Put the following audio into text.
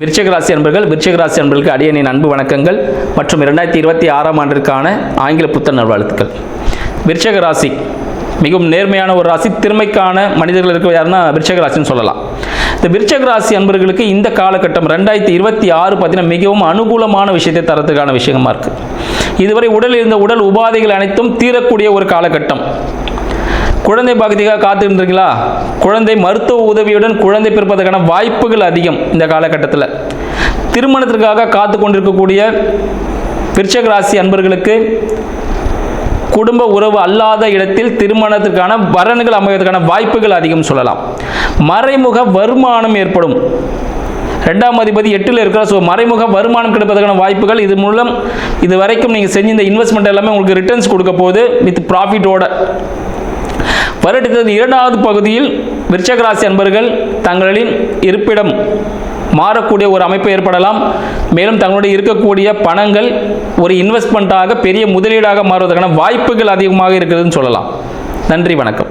விருச்சிக ராசி அன்பர்களுக்கு அடியனின் அன்பு வணக்கங்கள் மற்றும் 2026ஆம் ஆண்டிற்கான ஆங்கில புத்தாண்டு நல்வாழ்த்துக்கள். விருச்சிக ராசி மிகவும் நேர்மையான ஒரு ராசி. திறமைக்கான மனிதர்கள் இருக்க யாருன்னா விருச்சிக ராசின்னு சொல்லலாம். இந்த விருச்சிக ராசி அன்பர்களுக்கு இந்த காலகட்டம் 2026 பார்த்தீங்கன்னா மிகவும் அனுகூலமான விஷயத்தை தரத்துக்கான விஷயமா இருக்கு. இதுவரை உடலில் இருந்த உடல் உபாதைகள் அனைத்தும் தீரக்கூடிய ஒரு காலகட்டம். குழந்தை பாக்கியத்துக்காக காத்துருந்தீங்களா? குழந்தை மருத்துவ உதவியுடன் குழந்தை பிறப்பதற்கான வாய்ப்புகள் அதிகம். இந்த காலகட்டத்தில் திருமணத்திற்காக காத்து கொண்டிருக்கக்கூடிய விருச்சிக ராசி அன்பர்களுக்கு குடும்ப உறவு அல்லாத இடத்தில் திருமணத்திற்கான வரன்கள் அமைவதற்கான வாய்ப்புகள் அதிகம் சொல்லலாம். மறைமுக வருமானம் ஏற்படும். 2ஆம் அதிபதி 8ல் இருக்கிற மறைமுக வருமானம் கிடைப்பதற்கான வாய்ப்புகள். இது மூலம் இது வரைக்கும் நீங்கள் செஞ்ச இந்த இன்வெஸ்ட்மெண்ட் எல்லாமே உங்களுக்கு ரிட்டர்ன்ஸ் கொடுக்க போகுது வித் ப்ராஃபிட்டோட. வருடத்தின் 2வது பகுதியில் விருச்சிக ராசி அன்பர்கள் தங்களின் இருப்பிடம் மாறக்கூடிய ஒரு அமைப்பு ஏற்படலாம். மேலும் தங்களுடைய இருக்கக்கூடிய பணங்கள் ஒரு இன்வெஸ்ட்மெண்ட்டாக பெரிய முதலீடாக மாறுவதற்கான வாய்ப்புகள் அதிகமாக இருக்கிறதுன்னு சொல்லலாம். நன்றி, வணக்கம்.